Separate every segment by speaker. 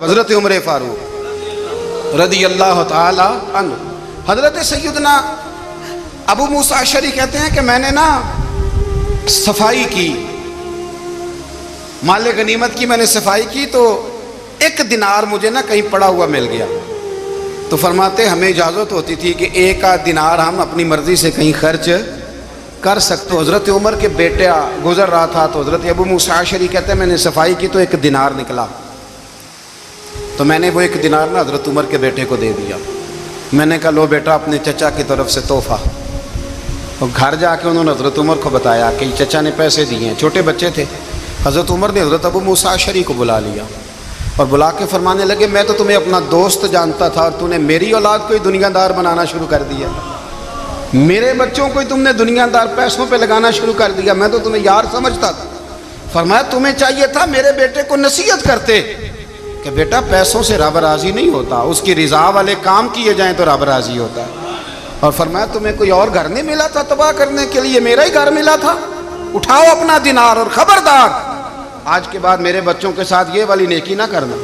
Speaker 1: حضرت عمر فاروق رضی اللہ تعالی عنہ. حضرت سیدنا ابو موسیٰ اشعری کہتے ہیں کہ میں نے نا صفائی کی، مال غنیمت کی میں نے صفائی کی، تو ایک دینار مجھے نا کہیں پڑا ہوا مل گیا. تو فرماتے ہمیں اجازت ہوتی تھی کہ ایک آدھ دینار ہم اپنی مرضی سے کہیں خرچ کر سکتے. حضرت عمر کے بیٹا گزر رہا تھا تو حضرت ابو موسیٰ اشعری کہتے ہیں میں نے صفائی کی تو ایک دینار نکلا، تو میں نے وہ ایک دینار نا حضرت عمر کے بیٹے کو دے دیا. میں نے کہا لو بیٹا اپنے چچا کی طرف سے تحفہ. اور گھر جا کے انہوں نے حضرت عمر کو بتایا کہ چچا نے پیسے دیے ہیں. چھوٹے بچے تھے. حضرت عمر نے حضرت ابو موسیٰ اشعری کو بلا لیا اور بلا کے فرمانے لگے میں تو تمہیں اپنا دوست جانتا تھا اور تو نے میری اولاد کو ہی دنیا دار بنانا شروع کر دیا، میرے بچوں کو ہی تم نے دنیا دار پیسوں پہ لگانا شروع کر دیا، میں تو تمہیں یار سمجھتا تھا. فرمایا تمہیں چاہیے تھا میرے بیٹے کو نصیحت کرتے کہ بیٹا پیسوں سے رب راضی نہیں ہوتا، اس کی رضا والے کام کیے جائیں تو رب راضی ہوتا ہے. اور فرمایا تمہیں کوئی اور گھر نہیں ملا تھا تباہ کرنے کے لیے، میرا ہی گھر ملا تھا، اٹھاؤ اپنا دینار اور خبردار آج کے بعد میرے بچوں کے ساتھ یہ والی نیکی نہ کرنا.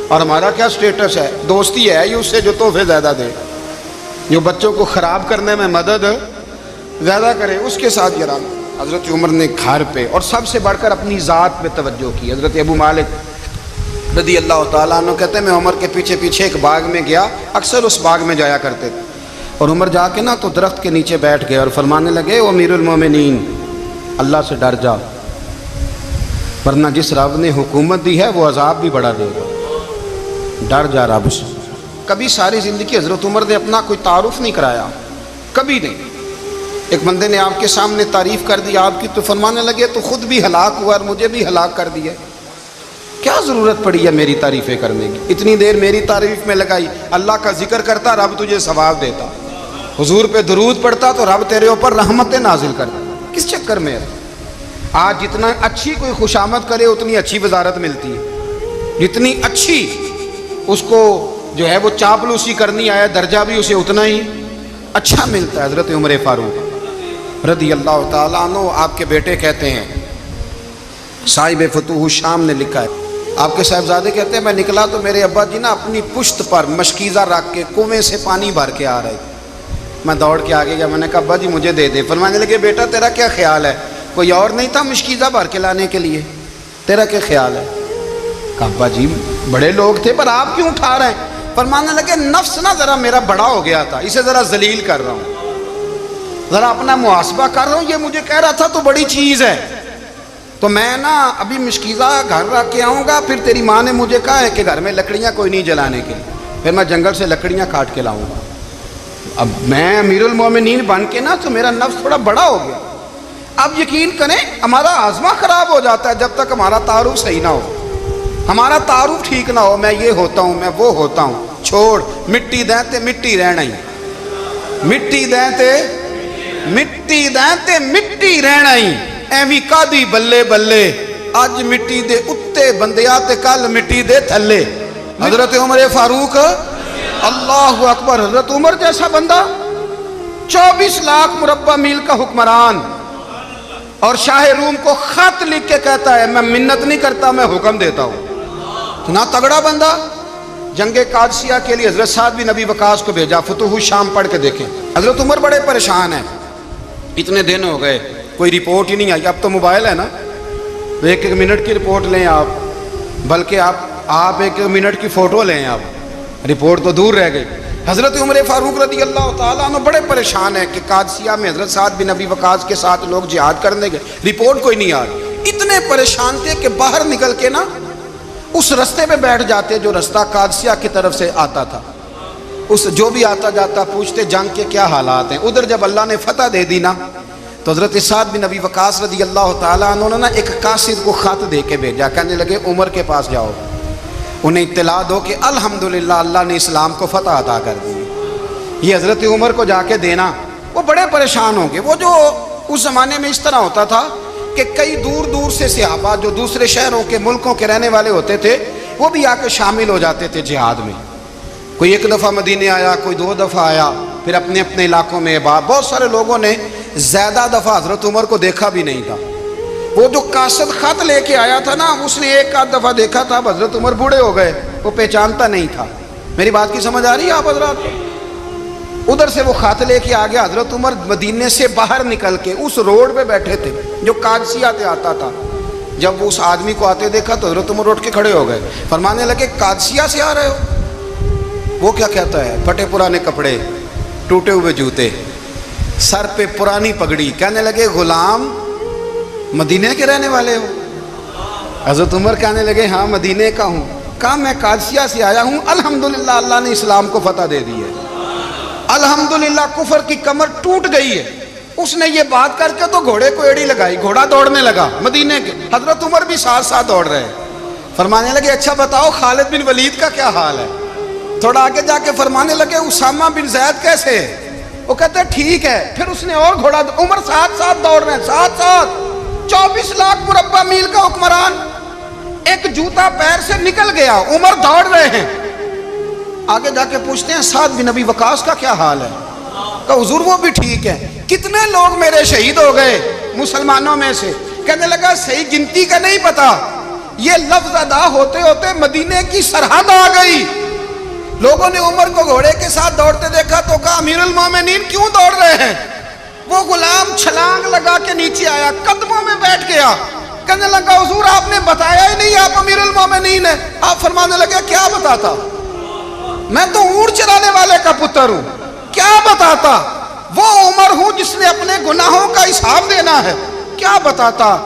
Speaker 1: اور ہمارا کیا سٹیٹس ہے، دوستی ہے یہ اس سے جو تحفے زیادہ دے، جو بچوں کو خراب کرنے میں مدد زیادہ کرے اس کے ساتھ یہ رہنا. حضرت عمر نے گھر پہ اور سب سے بڑھ کر اپنی ذات پہ توجہ کی. حضرت ابو مالک رضی اللہ تعالیٰ عنہ کہتے ہیں میں عمر کے پیچھے پیچھے ایک باغ میں گیا، اکثر اس باغ میں جایا کرتے تھے. اور عمر جا کے نا تو درخت کے نیچے بیٹھ گئے اور فرمانے لگے او امیر المومنین اللہ سے ڈر جا، ورنہ جس رب نے حکومت دی ہے وہ عذاب بھی بڑا دے گا، ڈر جا رب سے. کبھی ساری زندگی حضرت عمر نے اپنا کوئی تعارف نہیں کرایا، کبھی نہیں. ایک بندے نے آپ کے سامنے تعریف کر دی آپ کی تو فرمانے لگے تو خود بھی ہلاک ہوا اور مجھے بھی ہلاک کر دیا، کیا ضرورت پڑی ہے میری تعریفیں کرنے کی، اتنی دیر میری تعریف میں لگائی. اللہ کا ذکر کرتا رب تجھے ثواب دیتا، حضور پہ درود پڑھتا تو رب تیرے اوپر رحمتیں نازل کرتا. کس چکر میں ہے؟ آج جتنا اچھی کوئی خوشامد کرے اتنی اچھی وزارت ملتی ہے، جتنی اچھی اس کو جو ہے وہ چاپلوسی کرنی آیا درجہ بھی اسے اتنا ہی اچھا ملتا ہے. حضرت عمر فاروق رضی اللہ تعالیٰ عنہ آپ کے بیٹے کہتے ہیں، صاحب فتوح الشام نے لکھا ہے، آپ کے صاحبزادے کہتے ہیں میں نکلا تو میرے ابا جی نا اپنی پشت پر مشکیزہ رکھ کے کنویں سے پانی بھر کے آ رہے. میں دوڑ کے آگے گیا، میں نے کہا ابا جی مجھے دے دے. فرمانے لگے بیٹا تیرا کیا خیال ہے، کوئی اور نہیں تھا مشکیزہ بھر کے لانے کے لیے، تیرا کیا خیال ہے؟ کہا ابا جی بڑے لوگ تھے پر آپ کیوں اٹھا رہے ہیں؟ فرمانے لگے نفس نا ذرا میرا بڑا ہو گیا تھا، اسے ذرا ذلیل کر رہا ہوں، ذرا اپنا محاسبہ کر رہا ہوں. یہ مجھے کہہ رہا تھا تو بڑی چیز ہے، تو میں نا ابھی مشکیزہ گھر رکھ کے آؤں گا، پھر تیری ماں نے مجھے کہا ہے کہ گھر میں لکڑیاں کوئی نہیں جلانے کے لیے، پھر میں جنگل سے لکڑیاں کاٹ کے لاؤں گا. اب میں امیر المومنین بن کے نا تو میرا نفس تھوڑا بڑا ہو گیا. اب یقین کریں ہمارا آزما خراب ہو جاتا ہے جب تک ہمارا تعارف صحیح نہ ہو، ہمارا تعارف ٹھیک نہ ہو. میں یہ ہوتا ہوں میں وہ ہوتا ہوں، چھوڑ مٹی دیں تے مٹی رہنا ہی، مٹی دیں تے مٹی دیں تے مٹی رہنا ہی. ایویں کادی بلے بلے اج مٹی دے اتے بندیا تے کل مٹی دے تھلے. حضرت عمر فاروق اللہ اکبر، حضرت عمر جیسا بندہ 24 لاکھ مربع میل کا حکمران اور شاہ روم کو خط لکھ کے کہتا ہے میں منت نہیں کرتا میں حکم دیتا ہوں. اتنا تگڑا بندہ. جنگ قادسیہ کے لیے حضرت سعد بن ابی وقاص کو بھیجا، فتوح الشام پڑھ کے دیکھیں. حضرت عمر بڑے پریشان ہیں، اتنے دن ہو گئے کوئی رپورٹ ہی نہیں آئی. اب تو موبائل ہے نا، ایک ایک منٹ کی رپورٹ لیں آپ، بلکہ آپ ایک منٹ کی فوٹو لیں، آپ رپورٹ تو دور رہ گئی. حضرت عمر فاروق رضی اللہ تعالیٰ عنہ بڑے پریشان ہیں کہ قادسیہ میں حضرت سعد بن ابی وقاص کے ساتھ لوگ جہاد کرنے گئے، رپورٹ کوئی نہیں آ رہی. اتنے پریشان تھے کہ باہر نکل کے نا اس رستے پہ بیٹھ جاتے جو رستہ قادسیہ کی طرف سے آتا تھا. اس جو بھی آتا جاتا پوچھتے جنگ کے کیا حالات ہیں. ادھر جب اللہ نے فتح دے دی نا تو حضرت سعد بن ابی وقاص رضی اللہ تعالیٰ عنہ نے نا ایک قاصد کو خط دے کے بھیجا، کہنے لگے عمر کے پاس جاؤ، انہیں اطلاع دو کہ الحمدللہ اللہ نے اسلام کو فتح عطا کر دی. یہ حضرت عمر کو جا کے دینا. وہ بڑے پریشان ہوں گے. وہ جو اس زمانے میں اس طرح ہوتا تھا کہ کئی دور دور سے صحابہ جو دوسرے شہروں کے ملکوں کے رہنے والے ہوتے تھے وہ بھی آ کے شامل ہو جاتے تھے جہاد میں. کوئی ایک دفعہ مدینے آیا، کوئی 2 دفعہ آیا، پھر اپنے اپنے علاقوں میں. بہت سارے لوگوں نے زیادہ دفعہ حضرت عمر کو دیکھا بھی نہیں تھا. وہ جو قاصد خط لے کے آیا تھا نا، اس نے ایک آدھ دفعہ دیکھا تھا، حضرت عمر بوڑھے ہو گئے، وہ پہچانتا نہیں تھا۔ میری بات کی سمجھ آ رہی ہے آپ حضرات؟ ادھر سے وہ خط لے کے آ گیا۔ حضرت عمر مدینے سے باہر نکل کے اس روڈ پہ بیٹھے تھے جو قادسیہ سے آتا تھا۔ جب وہ اس آدمی کو آتے دیکھا تو حضرت عمر اٹھ کے کھڑے ہو گئے، فرمانے لگے قادسیہ سے آ رہے ہو؟ وہ کیا کہتا ہے؟ پھٹے پرانے کپڑے، ٹوٹے ہوئے جوتے، سر پہ پرانی پگڑی، کہنے لگے غلام مدینے کے رہنے والے ہو؟ حضرت عمر کہنے لگے ہاں مدینے کا ہوں۔ کہا میں قادسیہ سے آیا ہوں، الحمدللہ اللہ نے اسلام کو فتح دے دی ہے، الحمدللہ کفر کی کمر ٹوٹ گئی ہے۔ اس نے یہ بات کر کے تو گھوڑے کو ایڑی لگائی، گھوڑا دوڑنے لگا مدینے کے، حضرت عمر بھی ساتھ ساتھ دوڑ رہے، فرمانے لگے اچھا بتاؤ خالد بن ولید کا کیا حال ہے؟ تھوڑا آگے جا کے فرمانے لگے اسامہ بن زید کیسے ہے؟ وہ کہتے ہیں ٹھیک ہے۔ پھر اس نے اور گھوڑا، عمر ساتھ ساتھ دوڑ رہے ہیں، ساتھ ساتھ 24 لاکھ مربع میل کا حکمران، ایک جوتا پیر سے نکل گیا، عمر دوڑ رہے ہیں۔ آگے جا کے پوچھتے ہیں سعد بن ابی وقاص کا کیا حال ہے؟ کہ حضور وہ بھی ٹھیک ہے۔ کتنے لوگ میرے شہید ہو گئے مسلمانوں میں سے؟ کہنے لگا صحیح گنتی کا نہیں پتا، یہ لفظ ادا ہوتے ہوتے مدینے کی سرحد آ گئی۔ لوگوں نے عمر کو گھوڑے کے ساتھ دوڑتے دیکھا تو کہا امیر المومنین کیوں دوڑ رہے ہیں؟ وہ غلام چھلانگ لگا کے نیچے آیا، قدموں میں بیٹھ گیا، کہنے لگا حضور آپ نے بتایا ہی نہیں آپ امیر المومنین ہیں۔ آپ فرمانے لگے کیا بتاتا؟ میں تو اونٹ چرانے والے کا پتر ہوں، کیا بتاتا؟ وہ عمر ہوں جس نے اپنے گناہوں کا حساب دینا ہے، کیا بتاتا؟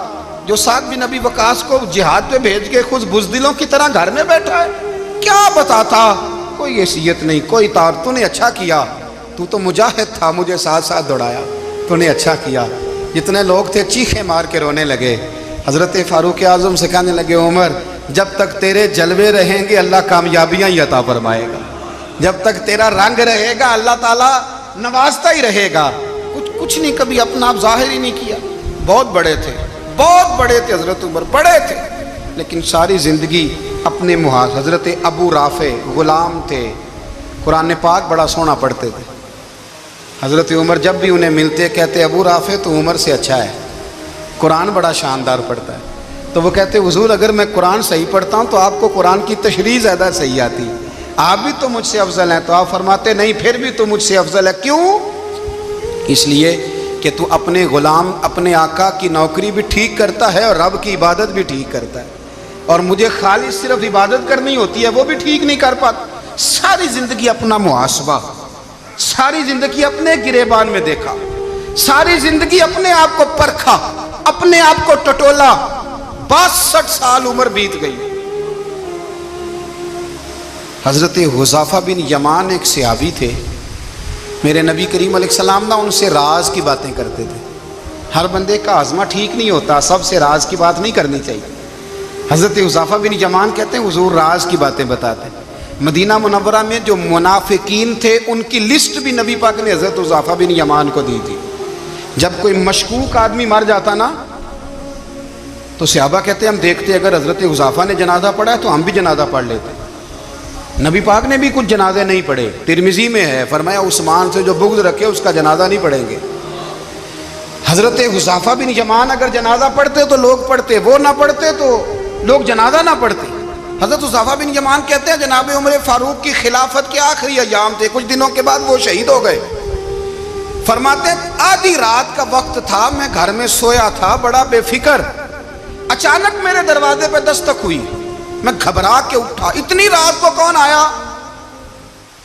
Speaker 1: جو سعد بن ابی وقاص کو جہاد پہ بھیج کے خود بزدلوں کی طرح گھر میں بیٹھا ہے، کیا بتاتا؟ کوئی حیثیت نہیں، کوئی تار۔ تو نے اچھا کیا، تو مجاہد تھا، مجھے ساتھ ساتھ دوڑایا، تو نے اچھا کیا۔ جتنے لوگ تھے چیخے مار کے رونے لگے۔ حضرت فاروق اعظم سے کہنے لگے عمر جب تک تیرے جلوے رہیں گے اللہ کامیابیاں ہی عطا فرمائے گا، جب تک تیرا رنگ رہے گا اللہ تعالیٰ نوازتا ہی رہے گا۔ کچھ نہیں، کبھی اپنا آپ ظاہر ہی نہیں کیا۔ بہت بڑے تھے، بہت بڑے تھے حضرت عمر، بڑے تھے، لیکن ساری زندگی اپنے محاذ۔ حضرت ابو رافع غلام تھے، قرآن پاک بڑا سونا پڑھتے تھے۔ حضرت عمر جب بھی انہیں ملتے کہتے ابو رافع تو عمر سے اچھا ہے، قرآن بڑا شاندار پڑھتا ہے۔ تو وہ کہتے حضور اگر میں قرآن صحیح پڑھتا ہوں تو آپ کو قرآن کی تشریح زیادہ صحیح آتی، آپ بھی تو مجھ سے افضل ہیں۔ تو آپ فرماتے نہیں پھر بھی تو مجھ سے افضل ہے۔ کیوں؟ اس لیے کہ تو اپنے غلام اپنے آقا کی نوکری بھی ٹھیک کرتا ہے اور رب کی عبادت بھی ٹھیک کرتا ہے، اور مجھے خالص صرف عبادت کرنی ہوتی ہے وہ بھی ٹھیک نہیں کر پاتا۔ ساری زندگی اپنا محاسبہ، ساری زندگی اپنے گریبان میں دیکھا، ساری زندگی اپنے آپ کو پرکھا، اپنے آپ کو ٹٹولا۔ 62 سال عمر بیت گئی۔ حضرت حذیفہ بن یمان ایک صحابی تھے، میرے نبی کریم علیہ السلام نہ ان سے راز کی باتیں کرتے تھے۔ ہر بندے کا ہاضمہ ٹھیک نہیں ہوتا، سب سے راز کی بات نہیں کرنی چاہیے۔ حضرت حذیفہ بن یمان کہتے ہیں حضور راز کی باتیں بتاتے ہیں۔ مدینہ منورہ میں جو منافقین تھے ان کی لسٹ بھی نبی پاک نے حضرت حذیفہ بن یمان کو دی تھی۔ جب کوئی مشکوک آدمی مر جاتا نا تو صحابہ کہتے ہیں ہم دیکھتے اگر حضرت حذیفہ نے جنازہ پڑھا ہے تو ہم بھی جنازہ پڑھ لیتے۔ نبی پاک نے بھی کچھ جنازے نہیں پڑھے، ترمذی میں ہے، فرمایا عثمان سے جو بغض رکھے اس کا جنازہ نہیں پڑھیں گے۔ حضرت حذیفہ بن یمان اگر جنازہ پڑھتے تو لوگ پڑھتے، وہ نہ پڑھتے تو لوگ جنازہ نہ پڑھتے۔ حضرت حذیفہ بن یمان کہتے ہیں جناب عمر فاروق کی خلافت کے آخری ایام تھے، کچھ دنوں کے بعد وہ شہید ہو گئے۔ فرماتے ہیں آدھی رات کا وقت تھا، میں گھر میں سویا تھا بڑا بے فکر، اچانک میرے دروازے پہ دستک ہوئی، میں گھبرا کے اٹھا، اتنی رات کو کون آیا؟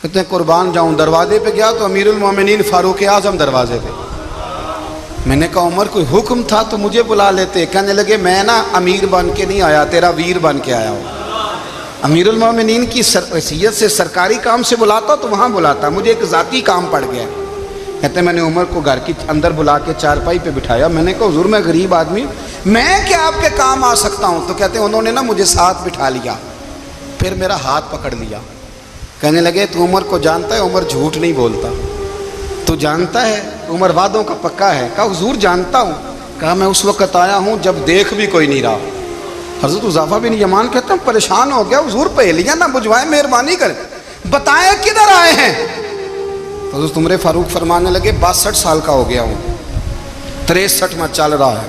Speaker 1: کہتے ہیں قربان جاؤں، دروازے پہ گیا تو امیر المومنین فاروق اعظم دروازے پہ۔ میں نے کہا عمر کوئی حکم تھا تو مجھے بلا لیتے۔ کہنے لگے میں نا امیر بن کے نہیں آیا، تیرا ویر بن کے آیا ہوں۔ امیر المومنین کی حیثیت سے سرکاری کام سے بلاتا تو وہاں بلاتا، مجھے ایک ذاتی کام پڑ گیا۔ کہتے ہیں میں نے عمر کو گھر کی اندر بلا کے چارپائی پہ بٹھایا، میں نے کہا حضور میں غریب آدمی ہوں، میں کیا آپ کے کام آ سکتا ہوں؟ تو کہتے ہیں انہوں نے نا مجھے ساتھ بٹھا لیا، پھر میرا ہاتھ پکڑ لیا، کہنے لگے تو عمر کو جانتا ہے؟ عمر جھوٹ نہیں بولتا، تو جانتا ہے عمر وعدوں کا پکا ہے؟ کہا حضور جانتا ہوں۔ کہا میں اس وقت آیا ہوں جب دیکھ بھی کوئی نہیں رہا۔ حضرت حذیفہ بن یمان کہتے ہیں پریشان ہو گیا، حضور پہلیاں نہ بجھوائیں، مہربانی کریں بتائیں کدھر آئے ہیں؟ حضرت عمر فاروق فرمانے لگے 62 سال کا ہو گیا ہوں، 63 میں چل رہا ہے،